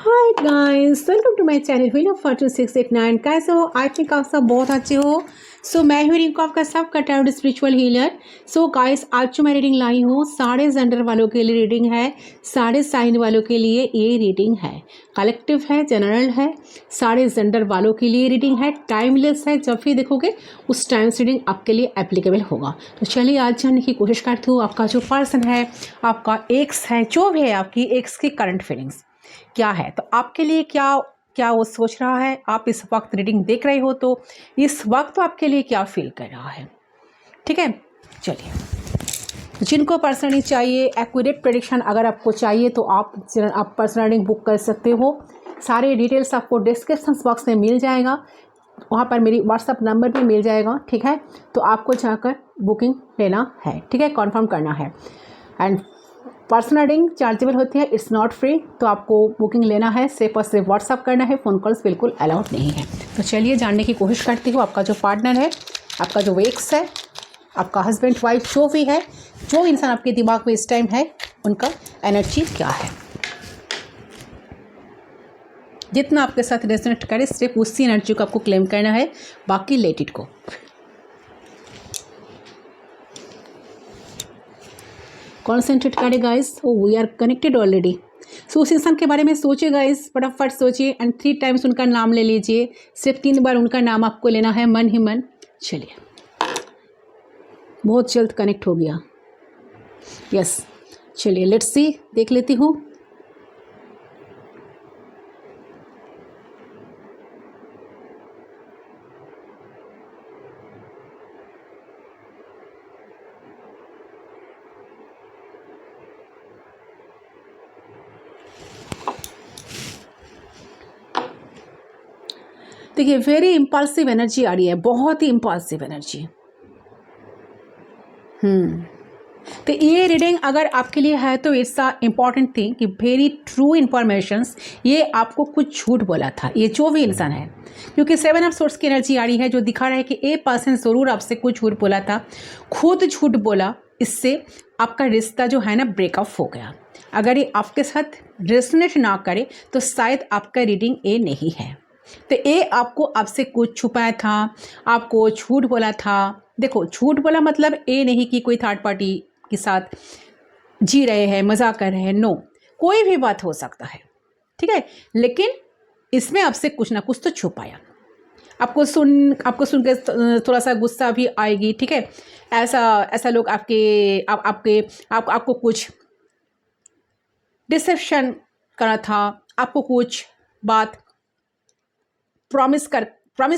Hi guys, welcome to my channel wheel of fortune 689। कैसे हो? I think आप सब बहुत अच्छे हो। सो मैं हूँ रिंकू, आपका सबका tarot spiritual healer. So guys, आज जो मैं रीडिंग लाई हूँ सारे जेंडर वालों के लिए रीडिंग है, सारे साइन वालों के लिए ये रीडिंग है। कलेक्टिव है, जनरल है, सारे जेंडर वालों के लिए रीडिंग है, टाइमलेस है। जब भी देखोगे उस टाइम से रीडिंग आपके लिए एप्लीकेबल होगा। तो चलिए आज जानने की कोशिश करती हूँ आपका जो पर्सन है, आपका एक्स है, जो भी है आपकी एक्स की करंट फीलिंग्स क्या है। तो आपके लिए क्या क्या वो सोच रहा है। आप इस वक्त रीडिंग देख रहे हो तो इस वक्त आपके लिए क्या फील कर रहा है। ठीक है, चलिए। जिनको पर्सनली चाहिए एक्यूरेट प्रेडिक्शन अगर आपको चाहिए तो आप पर्सनल रीडिंग बुक कर सकते हो। सारे डिटेल्स आपको डिस्क्रिप्शन बॉक्स में मिल जाएगा, वहाँ पर मेरी व्हाट्सअप नंबर भी मिल जाएगा। ठीक है, तो आपको जाकर बुकिंग लेना है। ठीक है, कॉन्फर्म करना है। एंड पर्सनल रीडिंग चार्जेबल होती है, इट्स नॉट फ्री। तो आपको बुकिंग लेना है, सिर्फ और सिर्फ व्हाट्सअप करना है, फ़ोन कॉल्स बिल्कुल अलाउड नहीं है। तो चलिए जानने की कोशिश करती हूँ आपका जो पार्टनर है, आपका जो एक्स है, आपका हस्बैंड वाइफ जो भी है, जो इंसान आपके दिमाग में इस टाइम है, उनका एनर्जी क्या है। जितना आपके साथ रेजोनेट करे सिर्फ उसी एनर्जी को आपको क्लेम करना है, बाकी लेट इट को। कॉन्सेंट्रेट करें guys, we are connected already. So उस इंसान के बारे में सोचिए गाइस, फटाफट सोचिए एंड 3 टाइम्स उनका नाम ले लीजिए। सिर्फ 3 बार उनका नाम आपको लेना है, मन ही मन। चलिए, बहुत जल्द कनेक्ट हो गया। यस, चलिए लेट्स सी, देख लेती हूँ। देखिए, वेरी इम्पल्सिव एनर्जी आ रही है, बहुत ही इम्पल्सिव एनर्जी। तो ये रीडिंग अगर आपके लिए है तो इट्स अ इम्पॉर्टेंट थिंग कि वेरी ट्रू इन्फॉर्मेशंस। ये आपको कुछ झूठ बोला था, ये जो भी इंसान है, क्योंकि 7 ऑफ सोर्ड्स की एनर्जी आ रही है जो दिखा रहा है कि ए पर्सन ज़रूर आपसे कुछ झूठ बोला था, खुद झूठ बोला। इससे आपका रिश्ता जो है ना ब्रेकअप हो गया। अगर ये आपके साथ रेजोनेट ना करे तो शायद आपका रीडिंग ए नहीं है। तो ये आपको आपसे कुछ छुपाया था, आपको झूठ बोला था। देखो, झूठ बोला मतलब ये नहीं कि कोई थर्ड पार्टी के साथ जी रहे हैं, मजाक कर रहे हैं। नो, कोई भी बात हो सकता है। ठीक है, लेकिन इसमें आपसे कुछ ना कुछ तो छुपाया। आपको सुन के थोड़ा सा गुस्सा भी आएगी। ठीक है, ऐसा लोग आपको कुछ डिसेप्शन करा था, आपको कुछ बात प्रॉमिस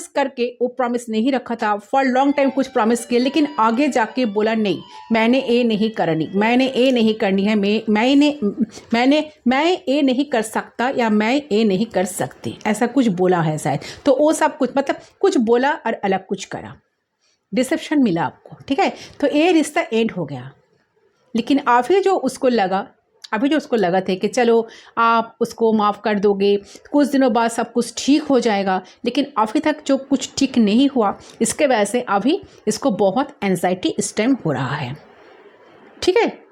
करके वो प्रॉमिस नहीं रखा था। फॉर लॉन्ग टाइम कुछ प्रॉमिस किए, लेकिन आगे जाके बोला नहीं, मैंने ये नहीं करनी, मैंने ये नहीं करनी है, मैं ये नहीं कर सकता या मैं ये नहीं कर सकती, ऐसा कुछ बोला है शायद। तो वो सब कुछ मतलब कुछ बोला और अलग कुछ करा, डिसेप्शन मिला आपको। ठीक है, तो ये रिश्ता एंड हो गया। लेकिन अभी जो उसको लगा था कि चलो आप उसको माफ़ कर दोगे, कुछ दिनों बाद सब कुछ ठीक हो जाएगा, लेकिन अभी तक जो कुछ ठीक नहीं हुआ, इसके वजह से अभी इसको बहुत एंजाइटी इस टाइम हो रहा है। ठीक है,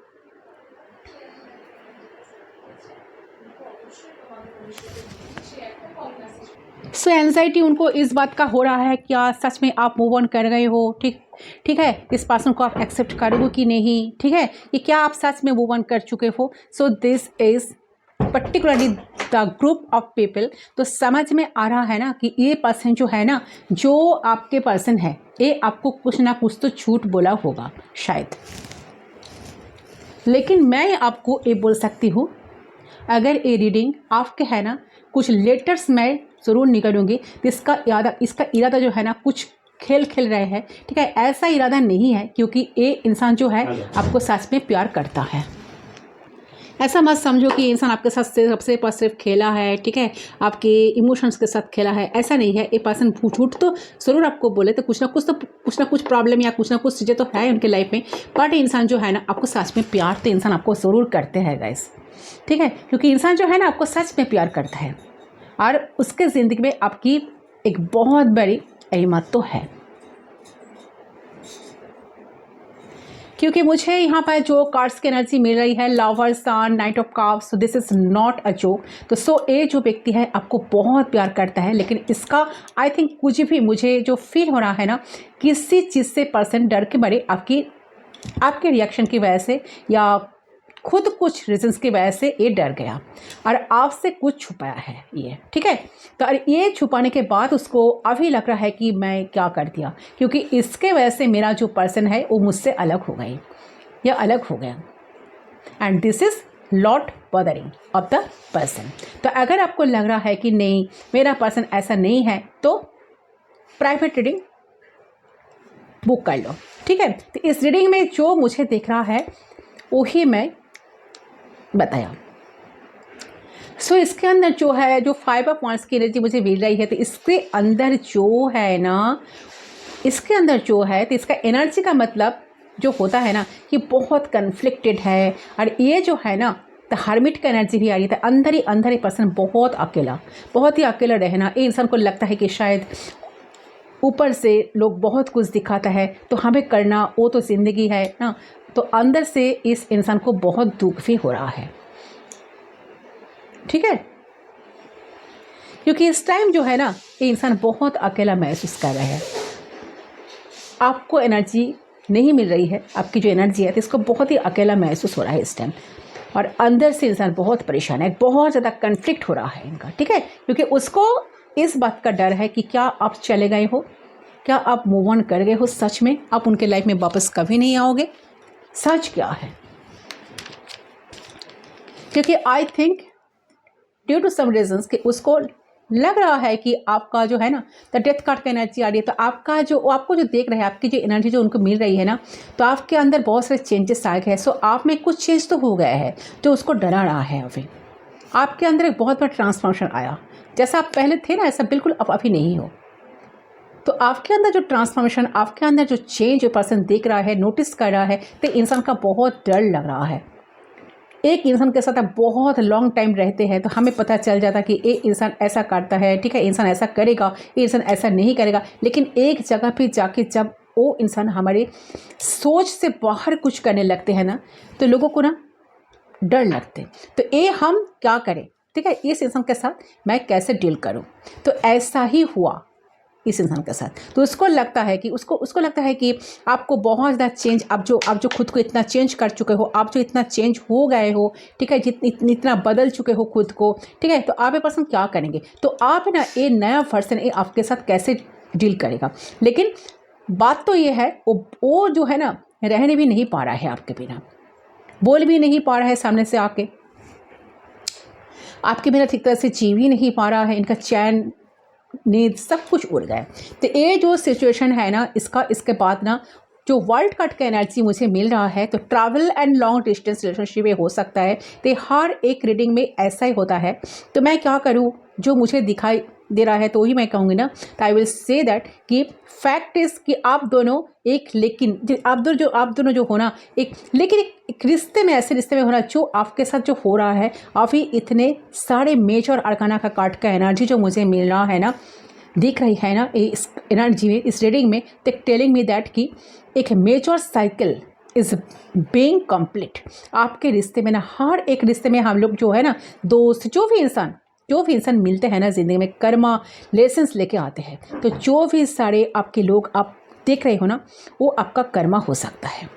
सो एंजाइटी उनको इस बात का हो रहा है क्या सच में आप मूव ऑन कर गए हो। ठीक है, इस पर्सन को आप एक्सेप्ट करोगे कि नहीं। ठीक है, ये क्या आप सच में मूव ऑन कर चुके हो। So this is particularly the group of people. तो समझ में आ रहा है ना कि ये पर्सन जो है ना, जो आपके पर्सन है, ये आपको कुछ ना कुछ तो झूठ बोला होगा शायद। लेकिन मैं आपको ये बोल सकती हूँ, अगर ये रीडिंग आपके है ना, कुछ लेटर्स मैं ज़रूर निकालूंगी। तो इसका इरादा जो है ना, कुछ खेल खेल रहे हैं। ठीक है, ऐसा इरादा नहीं है, क्योंकि ये इंसान जो है आपको सच में प्यार करता है। ऐसा मत समझो कि इंसान आपके साथ सिर्फ खेला है। ठीक है, आपके इमोशंस के साथ खेला है, ऐसा नहीं है। ये पर्सन झूठ तो ज़रूर आपको बोले, तो कुछ ना कुछ प्रॉब्लम या कुछ ना कुछ चीज़ें तो है उनके लाइफ में। बट इंसान जो है ना, आपको सच में प्यार तो इंसान आपको ज़रूर करते हैं गाइस। ठीक है, क्योंकि इंसान जो है ना आपको सच में प्यार करता है और उसके ज़िंदगी में आपकी एक बहुत बड़ी अहमियत तो है। क्योंकि मुझे यहाँ पर जो कार्ड्स की एनर्जी मिल रही है, lover, sun, knight of cups, so this is not a joke. तो ये जो व्यक्ति है आपको बहुत प्यार करता है, लेकिन इसका आई थिंक कुछ भी मुझे जो फील हो रहा है ना, किसी चीज़ से पर्सन डर के मारे आपके रिएक्शन की वजह से या खुद कुछ रीजंस की वजह से ये डर गया और आपसे कुछ छुपाया है ये, ठीक है। तो ये छुपाने के बाद उसको अभी लग रहा है कि मैं क्या कर दिया, क्योंकि इसके वजह से मेरा जो पर्सन है वो मुझसे अलग हो गई या अलग हो गया, and this is lot bothering of the person. तो अगर आपको लग रहा है कि नहीं मेरा पर्सन ऐसा नहीं है, तो प्राइवेट रीडिंग बुक कर लो, ठीक है। तो इस रीडिंग में जो मुझे दिख रहा है वही मैं बताया। सो इसके अंदर जो है, जो 5 ऑफ वांड्स की एनर्जी मुझे मिल रही है, तो इसके अंदर जो है ना, इसके अंदर जो है, तो इसका एनर्जी का मतलब जो होता है ना कि बहुत कन्फ्लिक्टेड है, और ये जो है ना तो हर्मिट का एनर्जी भी आ रही है। अंदर ही पर्सन बहुत ही अकेला रहना। ये इंसान को लगता है कि शायद ऊपर से लोग बहुत कुछ दिखाता है तो हमें करना, वो तो ज़िंदगी है ना। तो अंदर से इस इंसान को बहुत दुख भी हो रहा है, ठीक है, क्योंकि इस टाइम जो है ना ये इंसान बहुत अकेला महसूस कर रहा है। आपको एनर्जी नहीं मिल रही है, आपकी जो एनर्जी है तो इसको बहुत ही अकेला महसूस हो रहा है इस टाइम, और अंदर से इंसान बहुत परेशान है, बहुत ज़्यादा कन्फ्लिक्ट हो रहा है इनका, ठीक है। क्योंकि उसको इस बात का डर है कि क्या आप चले गए हो, क्या आप मूव ऑन कर गए हो, सच में आप उनके लाइफ में वापस कभी नहीं आओगे, सच क्या है। क्योंकि I think due to some reasons कि उसको लग रहा है कि आपका जो है ना, द डेथ कार्ड का एनर्जी आ रही है, तो आपको जो देख रहे हैं, आपकी जो एनर्जी जो उनको मिल रही है ना, तो आपके अंदर बहुत सारे चेंजेस आ गए हैं। सो आप में कुछ चेंज तो हो गया है जो उसको डरा रहा है। अभी आपके अंदर एक बहुत बड़ा ट्रांसफॉर्मेशन आया, जैसा आप पहले थे ना ऐसा बिल्कुल अब अभी नहीं हो। तो आपके अंदर जो ट्रांसफॉर्मेशन, आपके अंदर जो चेंज जो पर्सन देख रहा है, नोटिस कर रहा है, तो इंसान का बहुत डर लग रहा है। एक इंसान के साथ आप बहुत लॉन्ग टाइम रहते हैं तो हमें पता चल जाता कि ये इंसान ऐसा करता है, ठीक है, इंसान ऐसा करेगा, ये इंसान ऐसा नहीं करेगा। लेकिन एक जगह पे जाके जब वो इंसान हमारे सोच से बाहर कुछ करने लगते हैं ना, तो लोगों को ना डर लगते। तो ये हम क्या करें, ठीक है, इस इंसान के साथ मैं कैसे डील करूं। तो ऐसा ही हुआ इस इंसान के साथ। तो उसको लगता है कि उसको लगता है कि आपको बहुत ज़्यादा चेंज, आप जो खुद को इतना चेंज कर चुके हो, आप जो इतना चेंज हो गए हो, ठीक है, इतना बदल चुके हो खुद को, ठीक है, तो आप ये पर्सन क्या करेंगे। तो आप ना ये नया पर्सन ये आपके साथ कैसे डील करेगा। लेकिन बात तो ये है वो जो है ना रहने भी नहीं पा रहा है आपके बिना, बोल भी नहीं पा रहा है सामने से आके, आपके बिना ठीक तरह से जी भी नहीं पा रहा है। इनका चैन नींद सब कुछ उड़ गया। तो ये जो सिचुएशन है ना, इसके बाद ना जो वर्ल्ड कार्ड का एनर्जी मुझे मिल रहा है, तो travel and long distance relationship हो सकता है। तो हर एक रीडिंग में ऐसा ही होता है। तो मैं क्या करूँ, जो मुझे दिखाई दे रहा है तो वही मैं कहूँगी ना। तो आई विल से दैट कि फैक्ट इज़ कि आप दोनों आप दोनों जो होना लेकिन एक रिश्ते में, ऐसे रिश्ते में होना जो आपके साथ जो हो रहा है। अभी इतने सारे मेजर अरकाना का कार्ड का एनर्जी जो मुझे मिल रहा है ना, दिख रही है ना इस एनर्जी में, इस रीडिंग में, तो टेलिंग मी दैट कि एक major cycle is being complete आपके रिश्ते में ना। हर एक रिश्ते में हम लोग जो है ना, दोस्त, जो भी इंसान मिलते हैं ना ज़िंदगी में, कर्मा लेसन्स लेके आते हैं। तो जो भी सारे आपके लोग आप देख रहे हो ना, वो आपका कर्मा हो सकता है,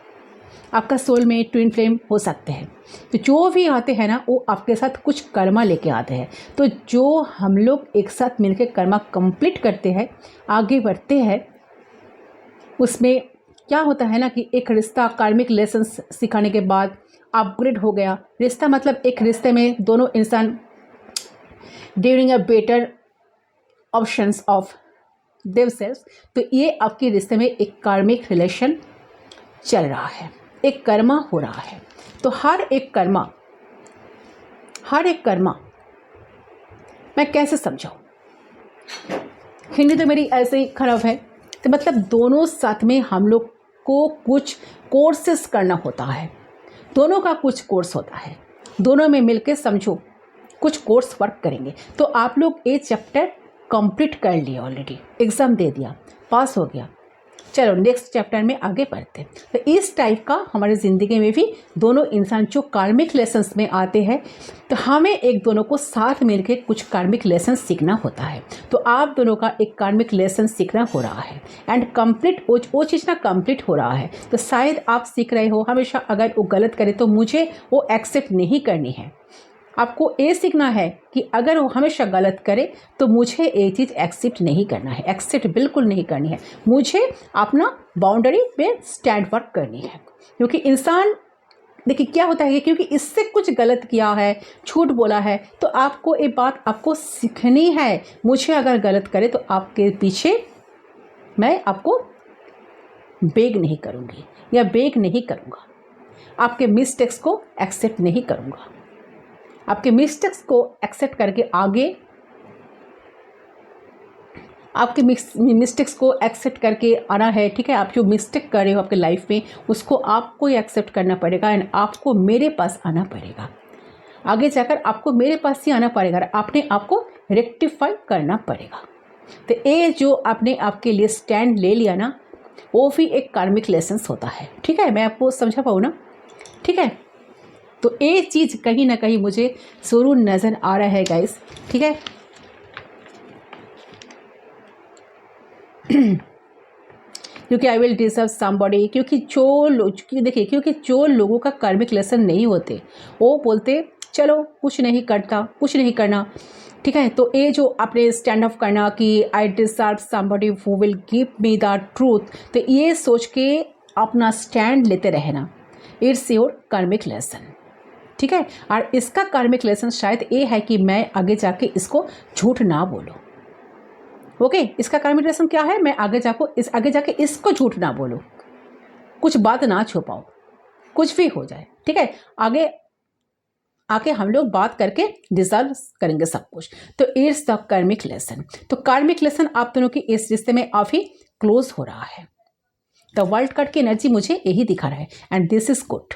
आपका सोल में ट्विन फ्लेम हो सकते हैं। तो जो भी आते हैं ना, वो आपके साथ कुछ कर्मा लेके आते हैं। तो जो हम लोग एक साथ मिलकर कर्मा कंप्लीट करते हैं, आगे बढ़ते हैं, उसमें क्या होता है ना कि एक रिश्ता कार्मिक लेसन्स सिखाने के बाद अपग्रेड हो गया। रिश्ता मतलब एक रिश्ते में दोनों इंसान during a better options of themselves. तो ये आपके रिश्ते में एक कार्मिक रिलेशन चल रहा है, एक कर्मा हो रहा है। तो हर एक कर्मा मैं कैसे समझाऊं, हिंदी तो मेरी ऐसे ही खराब है। तो मतलब दोनों साथ में हम लोग को कुछ कोर्सेस करना होता है, दोनों का कुछ कोर्स होता है, दोनों में मिलकर समझो कुछ कोर्स वर्क करेंगे। तो आप लोग ये चैप्टर कंप्लीट कर लिया, ऑलरेडी एग्ज़ाम दे दिया, पास हो गया, चलो नेक्स्ट चैप्टर में आगे बढ़ते हैं। तो इस टाइप का हमारी ज़िंदगी में भी दोनों इंसान जो कार्मिक लेसन्स में आते हैं, तो हमें एक दोनों को साथ मिलकर कुछ कार्मिक लेसन सीखना होता है। तो आप दोनों का एक कार्मिक लेसन सीखना हो रहा है एंड कंप्लीट वो चीज़ ना कंप्लीट हो रहा है। तो शायद आप सीख रहे हो हमेशा अगर वो गलत करे तो मुझे वो एक्सेप्ट नहीं करनी है। आपको ये सीखना है कि अगर वो हमेशा गलत करे तो मुझे ये चीज़ एक्सेप्ट नहीं करना है, एक्सेप्ट बिल्कुल नहीं करनी है। मुझे अपना बाउंड्री पे स्टैंड वर्क करनी है। क्योंकि इंसान देखिए क्या होता है, क्योंकि इससे कुछ गलत किया है, झूठ बोला है, तो आपको ये बात आपको सीखनी है। मुझे अगर गलत करे तो आपके पीछे मैं आपको बेग नहीं करूँगी या बेग नहीं करूँगा, आपके मिस्टेक्स को एक्सेप्ट नहीं करूँगा। आपके मिस्टेक्स को एक्सेप्ट करके आगे आपके मिस्टेक्स को एक्सेप्ट करके आना है। ठीक है, आप जो मिस्टेक कर रहे हो आपके लाइफ में उसको आपको ही एक्सेप्ट करना पड़ेगा एंड आपको मेरे पास आना पड़ेगा। आगे जाकर आपको मेरे पास ही आना पड़ेगा, अपने आप को रेक्टिफाई करना पड़ेगा। तो ये जो आपने आपके लिए स्टैंड ले लिया ना, वो भी एक कार्मिक लेसन्स होता है। ठीक है, मैं आपको समझा पाऊँ ना? ठीक है, तो ये चीज़ कहीं ना कहीं मुझे ज़रूर नज़र आ रहा है गाइस। ठीक है, क्योंकि आई विल डिजर्व समबॉडी, क्योंकि क्योंकि जो लोगों का कार्मिक लेसन नहीं होते वो बोलते चलो कुछ नहीं करता, कुछ नहीं करना। ठीक है, तो ये जो आपने स्टैंड अप करना कि I deserve somebody who will give me the truth, तो ये सोच के अपना स्टैंड लेते रहना, इट्स योर कार्मिक लेसन। ठीक है, और इसका कार्मिक लेसन शायद ये है कि मैं आगे जाके इसको झूठ ना बोलूं। ओके, इसका कार्मिक लेसन क्या है? मैं आगे जाके इसको झूठ ना बोलूं, कुछ बात ना छुपाऊं, कुछ भी हो जाए। ठीक है, आगे हम लोग बात करके डिजर्व करेंगे सब कुछ। तो इट्स द कार्मिक लेसन। तो कार्मिक लेसन आप दोनों की इस रिश्ते में काफी क्लोज हो रहा है। द वर्ल्ड कार्ड की एनर्जी मुझे यही दिखा रहा है एंड दिस इज गुड।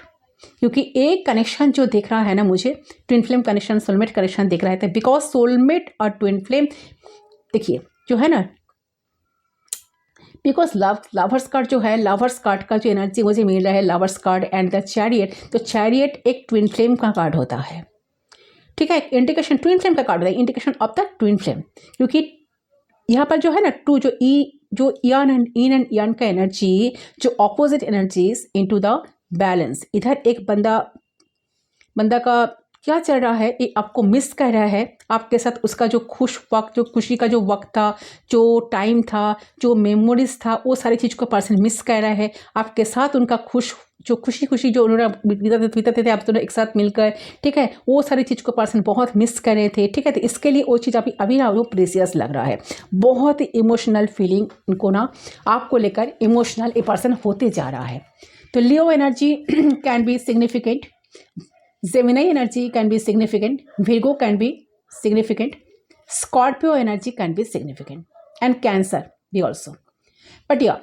क्योंकि एक कनेक्शन जो दिख रहा है ना मुझे, twin flame connection, soulmate connection दिख रहा है। बिकॉज सोलमेट और ट्विन फ्लेम देखिए जो है ना, बिकॉज लवर्स कार्ड जो है, लवर्स कार्ड का जो एनर्जी मुझे मिल रहा है, lovers card and the chariot. तो चैरियट एक ट्विन फ्लेम का कार्ड होता है। ठीक है, इंडिकेशन ट्विन फ्लेम का कार्ड होता है, indication of the twin flame. क्योंकि यहाँ पर जो है ना टू जो इन एंड यान का एनर्जी, जो opposite energies into the balance. इधर एक बंदा का क्या चल रहा है, ये आपको मिस कर रहा है। आपके साथ उसका जो खुशी का जो वक्त था, जो टाइम था, जो मेमोरीज था, वो सारी चीज़ को पर्सन मिस कर रहा है। आपके साथ उनका खुशी जो उन्होंने बीताते थे आप दोनों एक साथ मिलकर। ठीक है, वो सारी चीज़ को पर्सन बहुत मिस कर रहे थे। ठीक है, तो इसके लिए वो चीज़ अभी ना वो प्रेसियस लग रहा है। बहुत ही इमोशनल फीलिंग इनको ना आपको लेकर इमोशनल ए पर्सन होते जा रहा है। तो Leo energy can be significant, Gemini energy can be significant, Virgo can be significant, Scorpio energy can be significant, and Cancer भी also. But yeah,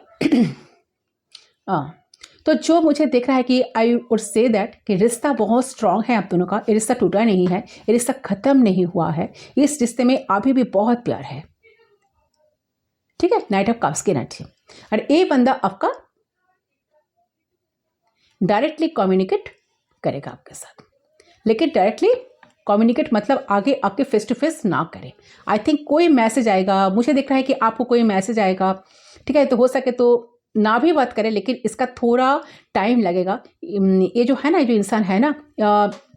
तो जो मुझे दिख रहा है कि आई वुड से दैट कि रिश्ता बहुत स्ट्रांग है आप दोनों का। ये रिश्ता टूटा नहीं है, ये रिश्ता खत्म नहीं हुआ है, इस रिश्ते में अभी भी बहुत प्यार है। ठीक है, नाइट ऑफ कप्स की एनर्जी। और ये बंदा आपका डायरेक्टली कम्युनिकेट करेगा आपके साथ, लेकिन डायरेक्टली कम्युनिकेट मतलब आगे आपके फेस टू फेस ना करें। आई थिंक कोई मैसेज आएगा, मुझे दिख रहा है कि आपको कोई मैसेज आएगा। ठीक है, तो हो सके तो ना भी बात करें, लेकिन इसका थोड़ा टाइम लगेगा। ये जो है ना, जो इंसान है ना,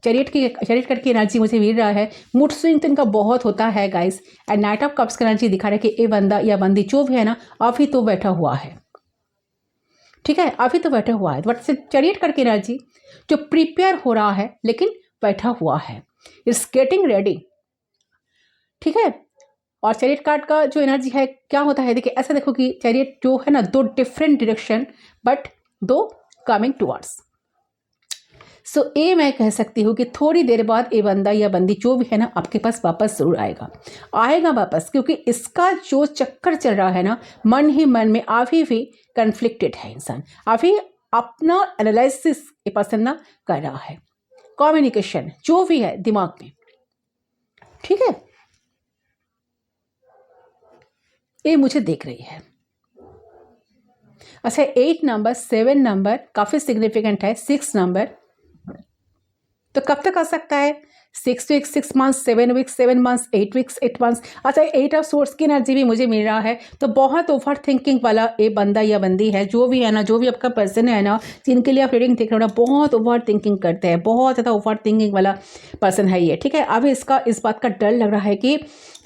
चैरियट करके एनर्जी मुझे मिल रहा है। मूड स्विंग तो इनका बहुत होता है guys. And night of cups की एनर्जी दिखा रहा है कि ये बंदा या बंदी जो भी है ना, अभी तो बैठा हुआ है। ठीक है, अभी तो बैठा हुआ है, बट चैरियट करके एनर्जी जो प्रिपेयर हो रहा है लेकिन बैठा हुआ है, इट्स गेटिंग रेडी। ठीक है, और चैरियट कार्ड का जो एनर्जी है क्या होता है, देखिए ऐसा देखो कि चैरियट जो है ना, दो डिफरेंट डायरेक्शन बट दो कमिंग टुवर्ड्स। सो ये मैं कह सकती हूँ कि थोड़ी देर बाद ये बंदा या बंदी जो भी है ना आपके पास वापस जरूर आएगा वापस। क्योंकि इसका जो चक्कर चल रहा है ना, मन ही मन में अभी भी कन्फ्लिक्टेड है इंसान, अभी अपना एनालिसिस ये पर्सन ना कर रहा है, कम्युनिकेशन जो भी है दिमाग में। ठीक है, ये मुझे देख रही है। अच्छा 8 नंबर, 7 नंबर काफ़ी सिग्निफिकेंट है, 6 नंबर तो कब तक आ सकता है? 6 weeks 6 months, 7 weeks 7 months, 8 weeks 8 months. अच्छा 8 ऑफ सोर्स की एनर्जी भी मुझे मिल रहा है, तो बहुत ओवर थिंकिंग वाला ये बंदा या बंदी है, जो भी है ना, जो भी आपका पर्सन है ना, जिनके लिए आप रीडिंग देख रहे हो ना, बहुत ओवर थिंकिंग करते हैं, बहुत ज़्यादा ओवर थिंकिंग वाला पर्सन है ये, ठीक है। अब इसका इस बात का डर लग रहा है कि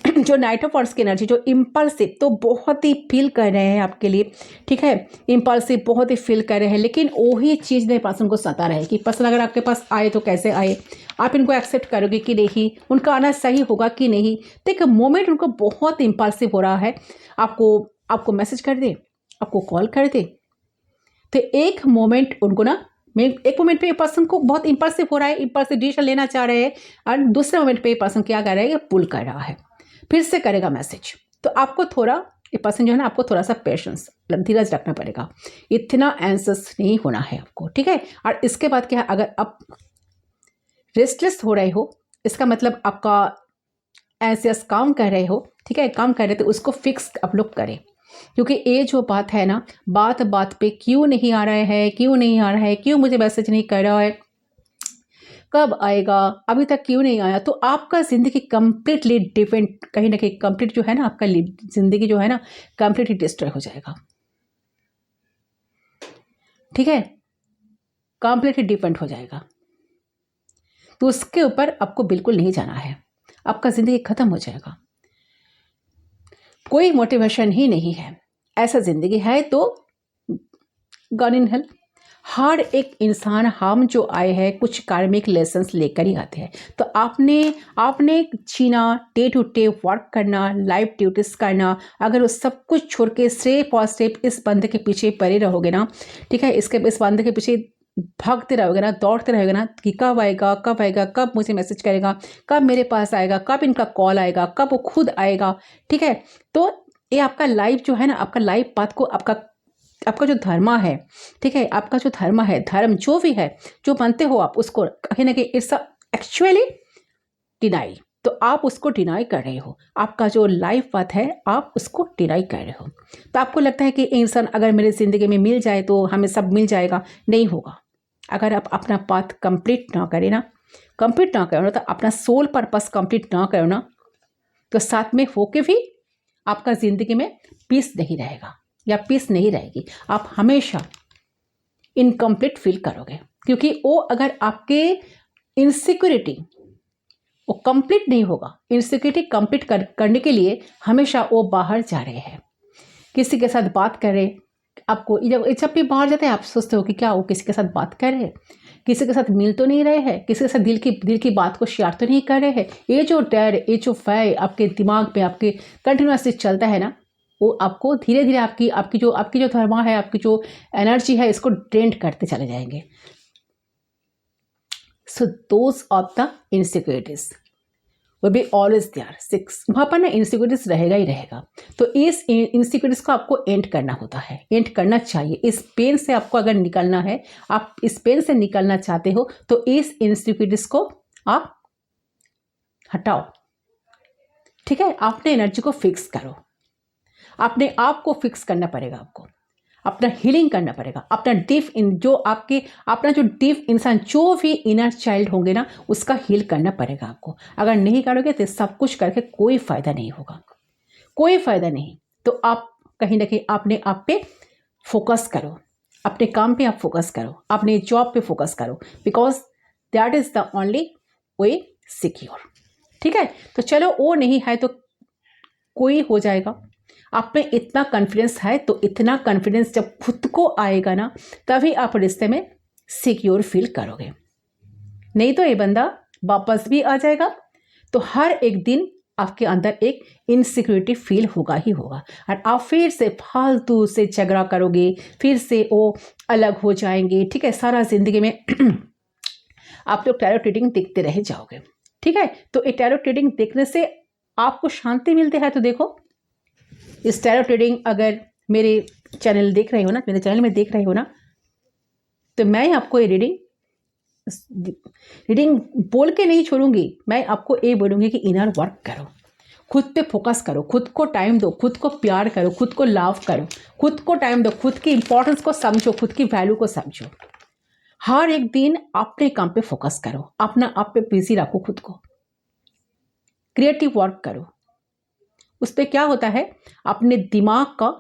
जो नाइट ऑफ वांड्स की एनर्जी, जो इम्पल्सिव तो बहुत ही फील कर रहे हैं आपके लिए, ठीक है, इम्पल्सिव बहुत ही फील कर रहे हैं, लेकिन वही चीज़ नहीं पर्सन को सता रहे कि पर्सन अगर आपके पास आए तो कैसे आए, आप इनको एक्सेप्ट करोगे कि नहीं, उनका आना सही होगा कि नहीं। तो एक मोमेंट उनको बहुत इम्पल्सिव हो रहा है, आपको मैसेज कर दे, आपको कॉल कर दे, तो एक मोमेंट उनको ना, एक मोमेंट पे पर्सन को बहुत इम्पल्सिव हो रहा है, इम्पल्सिव डिसीजन लेना चाह रहे हैं, और दूसरे मोमेंट पे पर्सन क्या कर रहा है, पुल कर रहा है, फिर से करेगा मैसेज। तो आपको थोड़ा, ये पर्सन जो है ना, आपको थोड़ा सा पेशेंस, धीरज रखना पड़ेगा, इतना एंसियस नहीं होना है आपको, ठीक है। और इसके बाद क्या है, अगर आप रेस्टलेस हो रहे हो, इसका मतलब आपका एंसियस काम कर रहे हो, ठीक है, काम कर रहे, तो उसको फिक्स आप लोग करें, क्योंकि ये जो बात है ना, बात बात पे क्यों नहीं आ रहा है, क्यों नहीं आ रहा है, क्यों मुझे मैसेज नहीं कर रहा है, कब आएगा, अभी तक क्यों नहीं आया, तो आपका ज़िंदगी कंप्लीटली डिपेंड, कहीं ना कहीं कंप्लीट जो है ना, आपका ज़िंदगी जो है ना, कंप्लीटली डिस्ट्रॉय हो जाएगा, ठीक है, कंप्लीटली डिपेंड हो जाएगा। तो उसके ऊपर आपको बिल्कुल नहीं जाना है, आपका ज़िंदगी ख़त्म हो जाएगा, कोई मोटिवेशन ही नहीं है, ऐसा ज़िंदगी है तो गॉन इन हेल्प। हर एक इंसान, हम जो आए हैं कुछ कार्मिक लेसन्स लेकर ही आते हैं, तो आपने छीना डे टू डे वर्क करना, लाइफ ड्यूटीज करना, अगर वो सब कुछ छोड़ के स्टेप और स्टेप इस बंदे के पीछे पड़े रहोगे ना, ठीक है, इस बंदे के पीछे भागते रहोगे ना, दौड़ते रहोगे ना, कि कब आएगा, कब आएगा, कब मुझे मैसेज करेगा, कब मेरे पास आएगा, कब इनका कॉल आएगा, कब वो खुद आएगा, ठीक है। तो ये आपका लाइफ जो है ना, आपका लाइफ पाथ को, आपका जो धर्म है, ठीक है, आपका जो धर्म है, धर्म जो भी है, जो मानते हो आप, उसको कहीं ना कहीं इट्स एक्चुअली डिनाई, तो आप उसको डिनाई कर रहे हो, आपका जो लाइफ पाथ है आप उसको डिनाई कर रहे हो। तो आपको लगता है कि इंसान अगर मेरी ज़िंदगी में मिल जाए तो हमें सब मिल जाएगा, नहीं होगा। अगर आप अपना पाथ कंप्लीट ना करें ना, कंप्लीट ना करो ना, तो अपना सोल पर्पस कंप्लीट ना करो ना, तो साथ में होके भी आपका ज़िंदगी में पीस नहीं रहेगा या पीस नहीं रहेगी, आप हमेशा इनकम्प्लीट फील करोगे, क्योंकि वो अगर आपके इनसिक्योरिटी वो कंप्लीट नहीं होगा, इनसिक्योरिटी कंप्लीट करने के लिए हमेशा वो बाहर जा रहे हैं, किसी के साथ बात कर रहे, आपको जब भी बाहर जाते हैं आप सोचते हो कि क्या वो किसी के साथ बात कर रहे हैं, किसी के साथ मिल तो नहीं रहे हैं, किसी के साथ दिल की बात को शेयर तो नहीं कर रहे हैं। ये जो डर, ये जो भय आपके दिमाग में आपके कंटिन्यूसली चलता है ना, वो आपको धीरे धीरे आपकी जो धर्मा है, आपकी जो एनर्जी है, इसको ड्रेन करते चले जाएंगे। So those of the insecurities will be always there, 6 वहाँ पर ना इनसिक्योरिटीज रहेगा ही रहेगा। तो इस इनसिक्योरिटीज को आपको एंड करना होता है, एंड करना चाहिए। इस पेन से आपको अगर निकलना है, आप इस पेन से निकलना चाहते हो, तो इस इनसिक्योरिटीज को आप हटाओ, ठीक है। आपने एनर्जी को फिक्स करो, अपने आप को फिक्स करना पड़ेगा, आपको अपना हीलिंग करना पड़ेगा, अपना अपना जो डीप इंसान, जो भी इनर चाइल्ड होंगे ना, उसका हील करना पड़ेगा आपको। अगर नहीं करोगे तो सब कुछ करके कोई फायदा नहीं होगा, कोई फायदा नहीं। तो आप कहीं ना कहीं अपने आप पे फोकस करो, अपने काम पे आप फोकस करो, अपने जॉब पे फोकस करो, because that is the only way secure, ठीक है। तो चलो वो नहीं है तो कोई हो जाएगा, आप में इतना कॉन्फिडेंस है, तो इतना कॉन्फिडेंस जब खुद को आएगा ना, तभी आप रिश्ते में सिक्योर फील करोगे, नहीं तो ये बंदा वापस भी आ जाएगा। तो हर एक दिन आपके अंदर एक इनसिक्योरिटी फील होगा ही होगा, और आप फिर से फालतू से झगड़ा करोगे, फिर से वो अलग हो जाएंगे, ठीक है। सारा जिंदगी में आप लोग टैरो रीडिंग देखते रह जाओगे, ठीक है। तो ये टैरो रीडिंग देखने से आपको शांति मिलती है, तो देखो इस टैरो रीडिंग अगर मेरे चैनल देख रहे हो ना, मेरे चैनल में देख रहे हो ना, तो मैं आपको ये रीडिंग बोल के नहीं छोड़ूंगी, मैं आपको ये बोलूँगी कि इनर वर्क करो, खुद पे फोकस करो, खुद को टाइम दो, खुद को प्यार करो, खुद को लव करो, खुद को टाइम दो, खुद की इंपॉर्टेंस को समझो, खुद की वैल्यू को समझो। हर एक दिन अपने काम पे फोकस करो, अपना आप पे बिजी रखो खुद को, क्रिएटिव वर्क करो। उस पर क्या होता है, अपने दिमाग का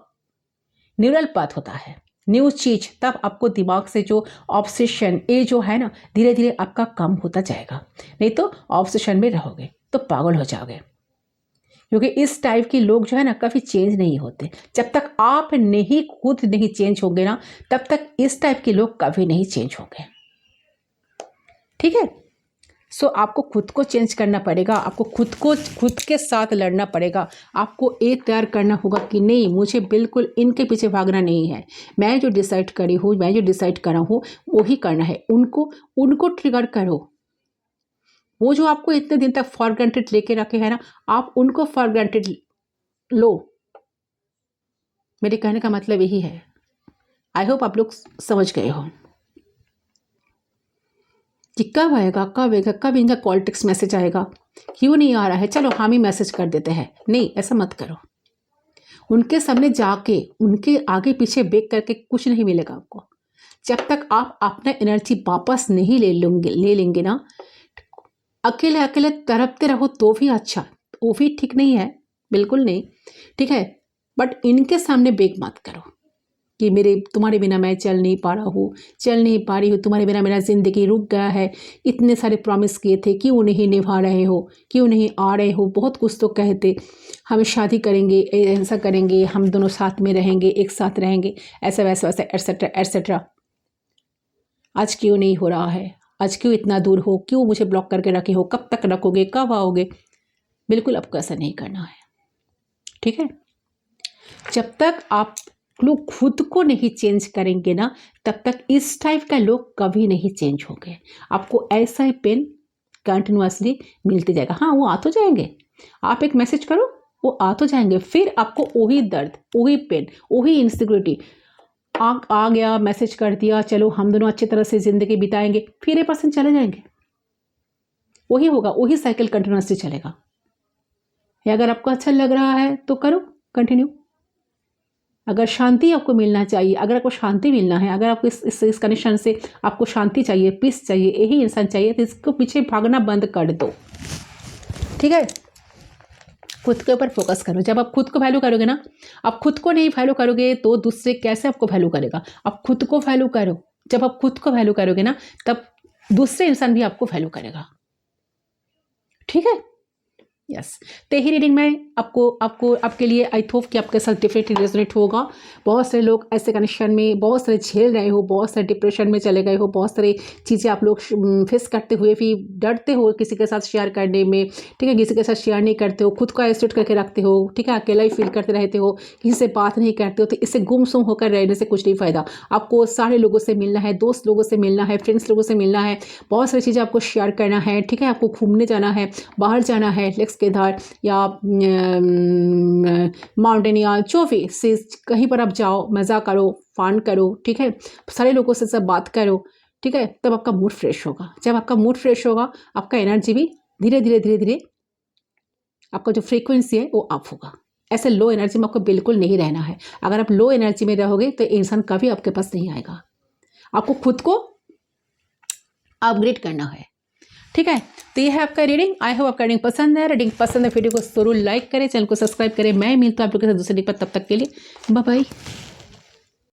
न्यूरल पाथ होता है, न्यू चीज, तब आपको दिमाग से जो ऑब्सेशन ये जो है ना, धीरे धीरे आपका कम होता जाएगा। नहीं तो ऑब्सेशन में रहोगे तो पागल हो जाओगे। क्योंकि इस टाइप के लोग जो है ना कभी चेंज नहीं होते। जब तक आप नहीं खुद नहीं चेंज होंगे ना, तब तक इस टाइप के लोग कभी नहीं चेंज होंगे। ठीक है, सो आपको खुद को चेंज करना पड़ेगा, आपको खुद के साथ लड़ना पड़ेगा। आपको एक तैयार करना होगा कि नहीं, मुझे बिल्कुल इनके पीछे भागना नहीं है। मैं जो डिसाइड करी हूँ, मैं जो डिसाइड करा हूँ वो ही करना है। उनको ट्रिगर करो। वो जो आपको इतने दिन तक फॉर ग्रांटेड लेके रखे हैं ना, आप उनको फॉर ग्रांटेड लो। मेरे कहने का मतलब यही है। आई होप आप लोग समझ गए हो कि कब आएगा, कब इनका कॉल टेक्स्ट मैसेज आएगा, क्यों नहीं आ रहा है, चलो हम ही मैसेज कर देते हैं। नहीं, ऐसा मत करो। उनके सामने जाके उनके आगे पीछे बेक करके कुछ नहीं मिलेगा आपको। जब तक आप अपना एनर्जी वापस नहीं ले लेंगे ना, अकेले अकेले तड़पते रहो तो भी अच्छा, वो भी ठीक नहीं है, बिल्कुल नहीं, ठीक है। बट इनके सामने बेक मत करो कि तुम्हारे बिना मैं चल नहीं पा रहा हूँ, चल नहीं पा रही हूँ, तुम्हारे बिना मेरा ज़िंदगी रुक गया है, इतने सारे प्रॉमिस किए थे, क्यों नहीं निभा रहे हो, क्यों नहीं आ रहे हो, बहुत कुछ तो कहते, हम शादी करेंगे, ऐसा करेंगे, हम दोनों साथ में रहेंगे, एक साथ रहेंगे, ऐसा वैसा वैसा एटसेट्रा एटसेट्रा। आज क्यों नहीं हो रहा है, आज क्यों इतना दूर हो, क्यों मुझे ब्लॉक करके रखे हो, कब तक रखोगे, कब आओगे। बिल्कुल आपको ऐसा नहीं करना है, ठीक है। जब तक आप लोग खुद को नहीं चेंज करेंगे ना, तब तक इस टाइप का लोग कभी नहीं चेंज होंगे। आपको ऐसा ही पेन कंटिन्यूसली मिलते जाएगा। हाँ, वो आ तो जाएंगे, आप एक मैसेज करो वो आ तो जाएंगे, फिर आपको वही दर्द, वही पेन, वही इनसिक्योरिटी, आ गया, मैसेज कर दिया, चलो हम दोनों अच्छी तरह से ज़िंदगी बिताएंगे, फिर ये पर्सन चले जाएंगे। वही होगा, वही साइकिल कंटिन्यूसली चलेगा। या अगर आपको अच्छा लग रहा है तो करो कंटिन्यू। अगर शांति आपको मिलना चाहिए, अगर आपको शांति मिलना है, अगर आपको इस कनेक्शन से आपको शांति चाहिए, पीस चाहिए, यही इंसान चाहिए, तो इसको पीछे भागना बंद कर दो, ठीक है। खुद के ऊपर फोकस करो। जब आप खुद को वैल्यू करोगे ना, आप खुद को नहीं वैल्यू करोगे तो दूसरे कैसे आपको वैल्यू करेगा। आप खुद को वैल्यू करो। जब आप खुद को वैल्यू करोगे ना, तब दूसरे इंसान भी आपको वैल्यू करेगा, ठीक है। यस, तो यही रीडिंग में आपके लिए आई होप कि आपके साथ डिफरेंटली रेजोनेट होगा। बहुत सारे लोग ऐसे कंडीशन में बहुत सारे झेल रहे हो, बहुत सारे डिप्रेशन में चले गए हो, बहुत सारी चीज़ें आप लोग फेस करते हुए भी डरते हो किसी के साथ शेयर करने में, ठीक है। किसी के साथ शेयर नहीं करते हो, खुद को आइसोलेट करके रखते हो, ठीक है। अकेला ही फील करते रहते हो, किसी से बात नहीं करते हो, तो इससे गुमसुम होकर रहने से कुछ नहीं फ़ायदा। आपको सारे लोगों से मिलना है, दोस्त लोगों से मिलना है, फ्रेंड्स लोगों से मिलना है, बहुत सारी चीज़ें आपको शेयर करना है, ठीक है। आपको घूमने जाना है, बाहर जाना है, केदार या माउंटेन या जो भी से कहीं पर आप जाओ, मज़ा करो, फन करो, ठीक है। सारे लोगों से सब बात करो, ठीक है। तब आपका मूड फ्रेश होगा। जब आपका मूड फ्रेश होगा, आपका एनर्जी भी धीरे धीरे आपका जो फ्रीक्वेंसी है वो अप होगा। ऐसे लो एनर्जी में आपको बिल्कुल नहीं रहना है। अगर आप लो एनर्जी में रहोगे तो इंसान कभी आपके पास नहीं आएगा। आपको खुद को अपग्रेड करना है, ठीक है। तो ये है आपका रीडिंग। आई होप आपका रीडिंग पसंद है। रीडिंग पसंद है, वीडियो को जरूर लाइक करें, चैनल को सब्सक्राइब करें। मैं मिलता हूँ आप लोगों के साथ दूसरे रीडिंग पर, तब तक के लिए बाय बाय।